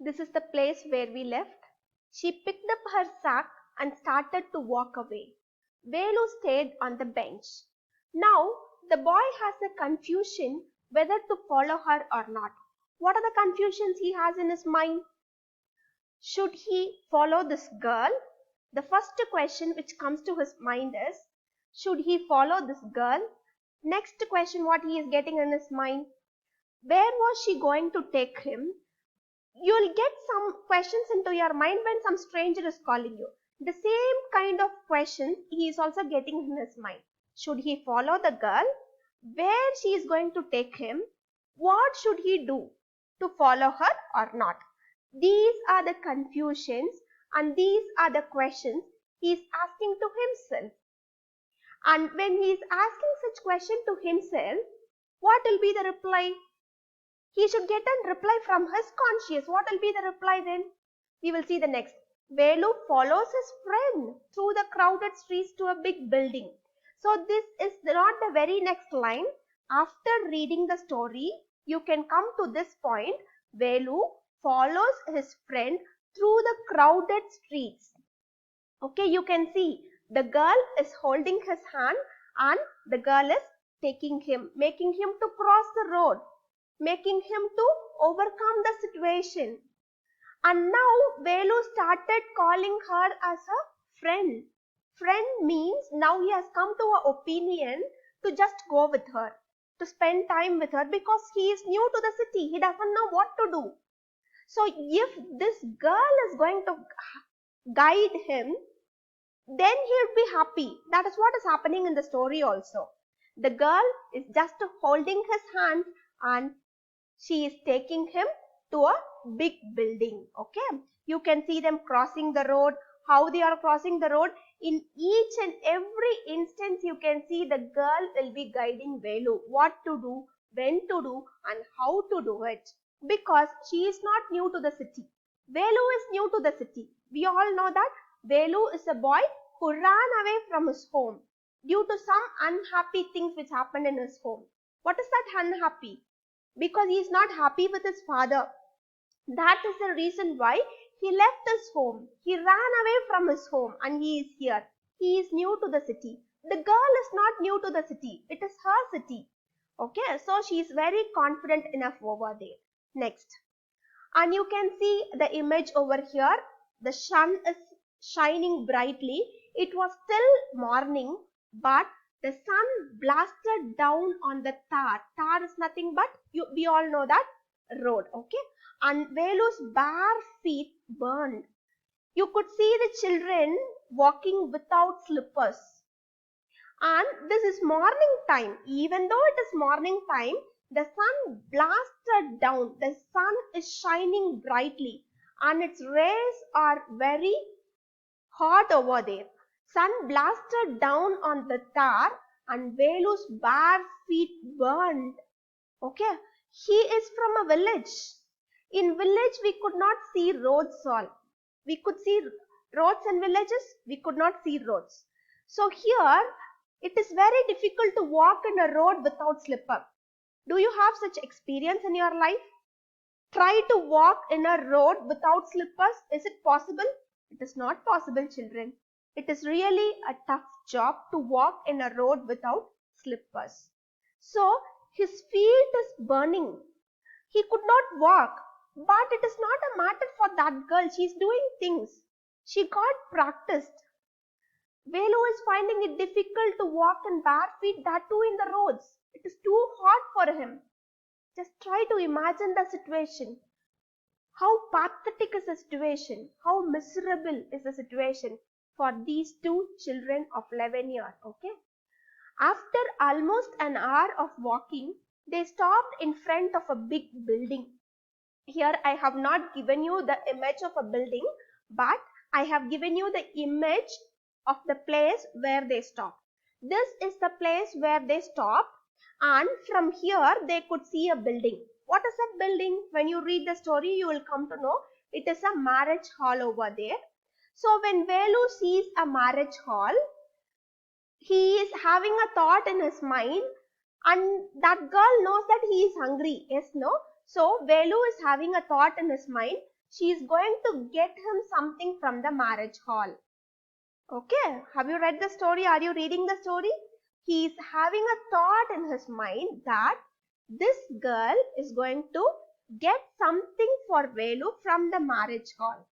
This is the place where we left. She picked up her sack and started to walk away. Velu stayed on the bench. Now the boy has a confusion whether to follow her or not. What are the confusions he has in his mind? Should he follow this girl? The first question which comes to his mind is, should he follow this girl? Next question what he is getting in his mind, where was she going to take him? You'll get some questions into your mind when some stranger is calling you. The same kind of questions he is also getting in his mind. Should he follow the girl? Where she is going to take him? What should he do to follow her or not? These are the confusions and these are the questions he is asking to himself. And when he is asking such question to himself, what will be the reply? He should get a reply from his conscience. What will be the reply then? We will see the next. Velu follows his friend through the crowded streets to a big building. So this is not the very next line. After reading the story, you can come to this point. Velu follows his friend through the crowded streets. Okay, you can see the girl is holding his hand and the girl is taking him, making him to cross the road, making him to overcome the situation. And now Velu started calling her as a friend. Friend means now he has come to an opinion to just go with her, to spend time with her, because he is new to the city. He doesn't know what to do. So if this girl is going to guide him, then he would be happy. That is what is happening in the story also. The girl is just holding his hand and she is taking him to a big building. Okay, you can see them crossing the road. How they are crossing the road, in each and every instance you can see the girl will be guiding Velu what to do, when to do and how to do it, because she is not new to the city. Velu is new to the city. We all know that Velu is a boy who ran away from his home due to some unhappy things which happened in his home. What is that unhappy? Because he is not happy with his father. That is the reason why he left his home. He ran away from his home and he is here. He is new to the city. The girl is not new to the city. It is her city. Okay, so she is very confident enough over there. Next. And you can see the image over here. The sun is shining brightly. It was still morning, but the sun blasted down on the tar. Tar is nothing but, we all know that, road. Okay, and Velu's bare feet burned. You could see the children walking without slippers. And this is morning time. Even though it is morning time, the sun blasted down. The sun is shining brightly and its rays are very hot over there. Sun blasted down on the tar and Velu's bare feet burned. Okay, he is from a village. In village we could not see roads all. We could see roads in villages, we could not see roads. So here it is very difficult to walk in a road without slipper. Do you have such experience in your life? Try to walk in a road without slippers. Is it possible? It is not possible, children. It is really a tough job to walk in a road without slippers. So his feet is burning. He could not walk. But it is not a matter for that girl. She is doing things. She got practiced. Velu is finding it difficult to walk in bare feet, that too in the roads. It is too hot for him. Just try to imagine the situation. How pathetic is the situation? How miserable is the situation for these two children of 11 years? Okay. After almost an hour of walking, they stopped in front of a big building. Here I have not given you the image of a building, but I have given you the image of the place where they stopped. This is the place where they stopped, and from here they could see a building. What is that building? When you read the story, you will come to know it is a marriage hall over there. So when Velu sees a marriage hall, he is having a thought in his mind, and that girl knows that he is hungry. Yes, no? So Velu is having a thought in his mind. she is going to get him something from the marriage hall. Okay, have you read the story? Are you reading the story? He is having a thought in his mind that this girl is going to get something for Velu from the marriage hall.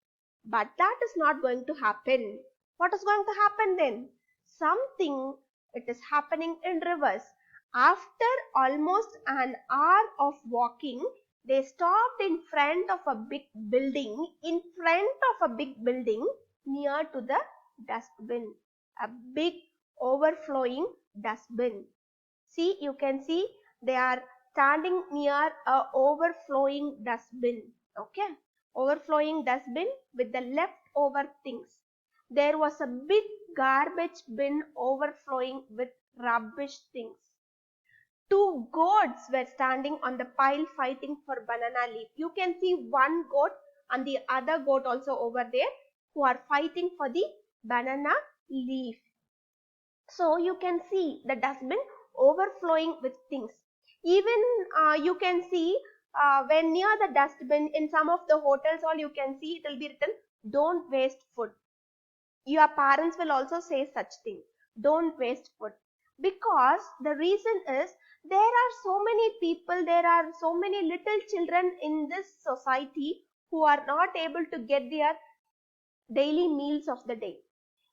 But that is not going to happen. What is going to happen then? Something, it is happening in reverse. After almost an hour of walking, they stopped in front of a big building, near to the dustbin. A big overflowing dustbin. See, you can see they are standing near a overflowing dustbin. Okay, overflowing dustbin with the leftover things. There was a big garbage bin overflowing with rubbish things. Two goats were standing on the pile fighting for banana leaf. You can see one goat and the other goat also over there who are fighting for the banana leaf. So you can see the dustbin overflowing with things. Even you can see when near the dustbin in some of the hotels, all you can see it will be written, don't waste food. Your parents will also say such thing, don't waste food. Because the reason is there are so many people, there are so many little children in this society who are not able to get their daily meals of the day.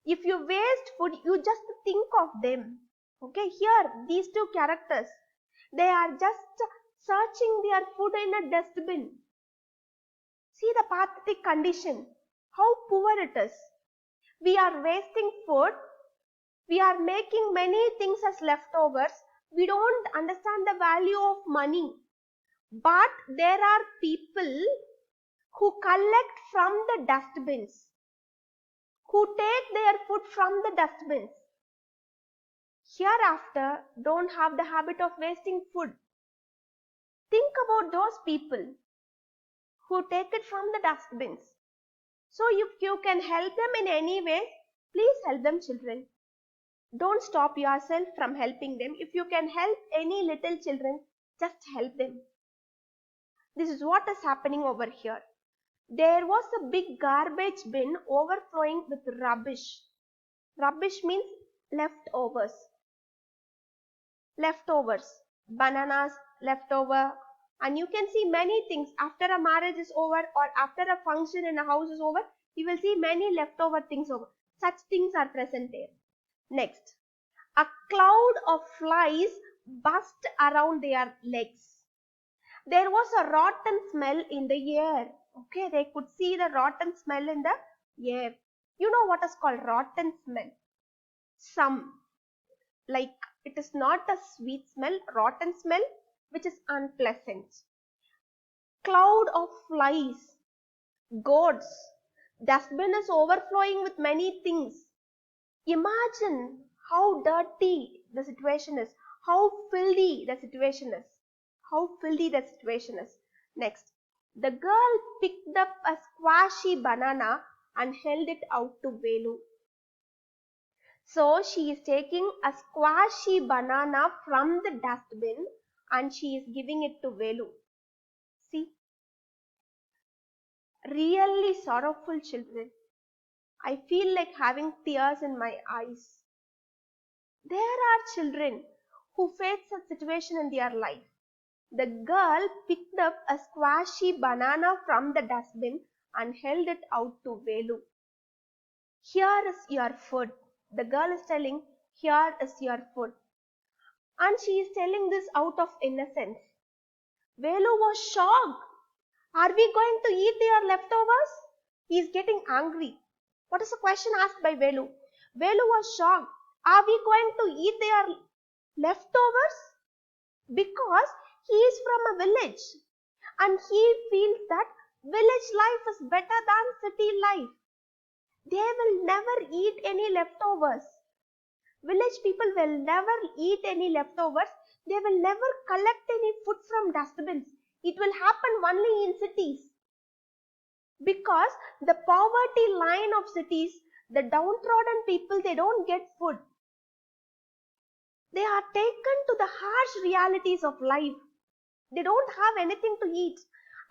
If you waste food, you just think of them. Okay, here these two characters, they are just searching their food in a dustbin. See the pathetic condition, how poor it is. We are wasting food, we are making many things as leftovers, we don't understand the value of money. But there are people who collect from the dustbins, who take their food from the dustbins. Hereafter, don't have the habit of wasting food. Think about those people who take it from the dustbins. So if you can help them in any way, please help them, children. Don't stop yourself from helping them. If you can help any little children, just help them. This is what is happening over here. There was a big garbage bin overflowing with rubbish. Rubbish means leftovers. Leftovers. Bananas, leftover. And you can see many things. After a marriage is over or after a function in a house is over, you will see many leftover things over. Such things are present there. Next. A cloud of flies buzzed around their legs. There was a rotten smell in the air. Okay, they could see the rotten smell in the air. You know what is called rotten smell? Some, like it is not a sweet smell, rotten smell, which is unpleasant. Cloud of flies, goats, dustbin is overflowing with many things. Imagine how dirty the situation is, how filthy the situation is. How filthy the situation is. Next, the girl picked up a squashy banana and held it out to Velu. So she is taking a squashy banana from the dustbin and she is giving it to Velu. See, really sorrowful children. I feel like having tears in my eyes. There are children who face such situation in their life. The girl picked up a squashy banana from the dustbin and held it out to Velu. Here is your food. The girl is telling, here is your food. And she is telling this out of innocence. Velu was shocked. Are we going to eat their leftovers? He is getting angry. What is the question asked by Velu? Velu was shocked. Are we going to eat their leftovers? Because he is from a village and he feels that village life is better than city life. They will never eat any leftovers. Village people will never eat any leftovers. They will never collect any food from dustbins. It will happen only in cities. Because the poverty line of cities, the downtrodden people, they don't get food. They are taken to the harsh realities of life. They don't have anything to eat.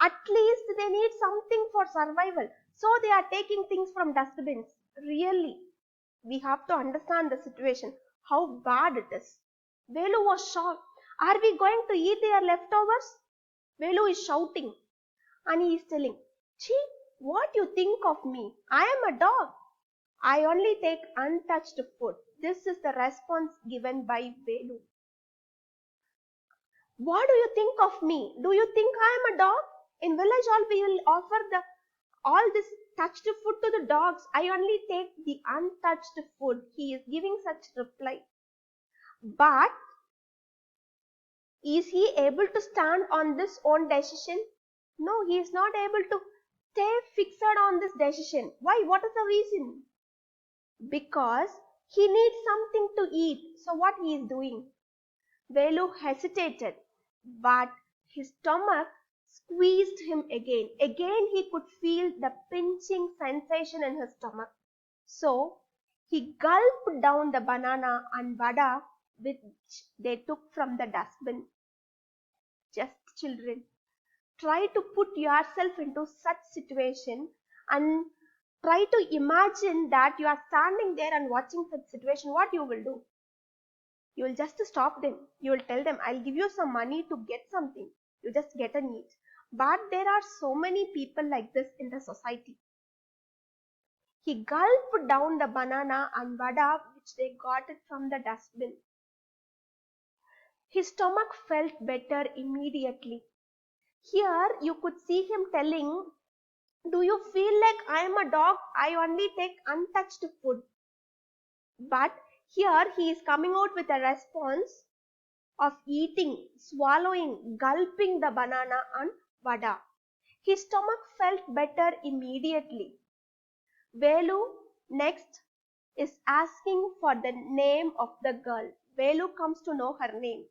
At least they need something for survival. So they are taking things from dustbins. Really, we have to understand the situation, how bad it is. Velu was shocked. Are we going to eat their leftovers? Velu is shouting and he is telling, Chee, what you think of me? I am a dog. I only take untouched food. This is the response given by Velu. What do you think of me? Do you think I am a dog? In village hall we will offer all this touched food to the dogs. I only take the untouched food. He is giving such reply. But is he able to stand on this own decision? No, he is not able to stay fixed on this decision. Why? What is the reason? Because he needs something to eat. So what he is doing? Velu hesitated, but his stomach squeezed him again. Again he could feel the pinching sensation in his stomach. So he gulped down the banana and vada which they took from the dustbin. Just children, try to put yourself into such situation and try to imagine that you are standing there and watching such situation. What you will do? You will just stop them. You will tell them, I'll give you some money to get something. You just get and eat. But there are so many people like this in the society. He gulped down the banana and vada which they got it from the dustbin. His stomach felt better immediately. Here you could see him telling, do you feel like I am a dog? I only take untouched food. But here he is coming out with a response of eating, swallowing, gulping the banana and vada. His stomach felt better immediately. Velu next is asking for the name of the girl. Velu comes to know her name.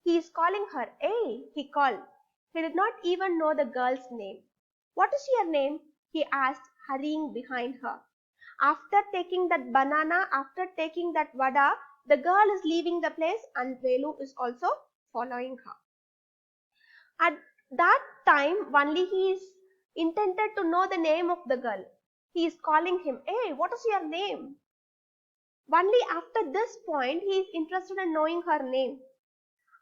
He is calling her. Hey, he called. He did not even know the girl's name. What is your name? He asked, hurrying behind her. After taking that banana, after taking that vada, the girl is leaving the place and Velu is also following her. At that time, only he is intended to know the name of the girl. He is calling him, hey, what is your name? Only after this point, he is interested in knowing her name.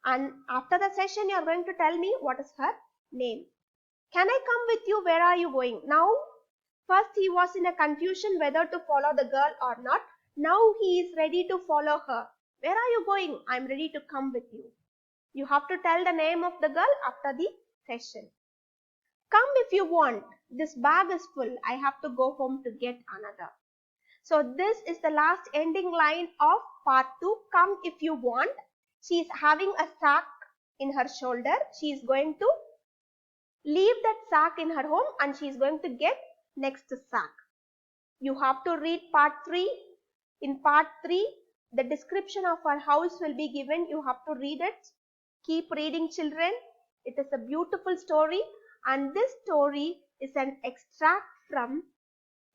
And after the session, you are going to tell me what is her name. Can I come with you? Where are you going? Now, first he was in a confusion whether to follow the girl or not. Now he is ready to follow her. Where are you going? I am ready to come with you. You have to tell the name of the girl after the session. Come if you want. This bag is full. I have to go home to get another. So this is the last ending line of part 2. Come if you want. She is having a sack in her shoulder. She is going to leave that sack in her home and she is going to get next sack. You have to read part 3. In part 3, the description of her house will be given. You have to read it. Keep reading, children. It is a beautiful story and this story is an extract from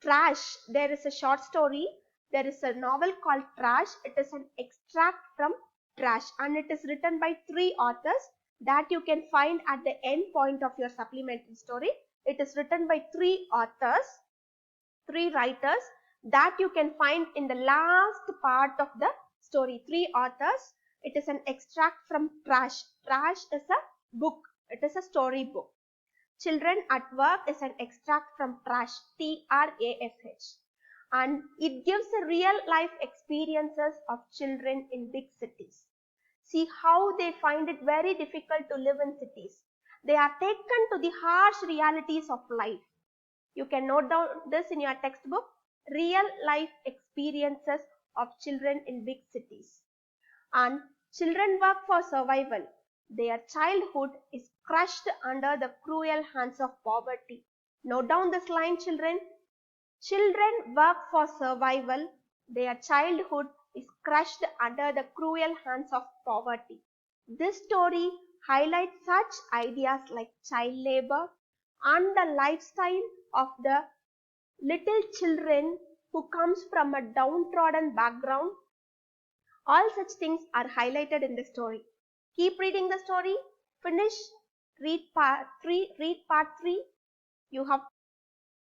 Trash. There is a short story. There is a novel called Trash. It is an extract from Trash and it is written by 3 authors that you can find at the end point of your supplementary story. It is written by 3 authors, 3 writers that you can find in the last part of the story. 3 authors. It is an extract from Trash. Trash is a book. It is a story book. Children at Work is an extract from Trash, T-R-A-S-H, and it gives a real life experiences of children in big cities. See how they find it very difficult to live in cities. They are taken to the harsh realities of life. You can note down this in your textbook, real life experiences of children in big cities. And children work for survival. Their childhood is crushed under the cruel hands of poverty. Note down this line, children. Children work for survival. Their childhood is crushed under the cruel hands of poverty. This story highlights such ideas like child labor and the lifestyle of the little children who comes from a downtrodden background. All such things are highlighted in the story. Keep reading the story. Finish read part 3. You have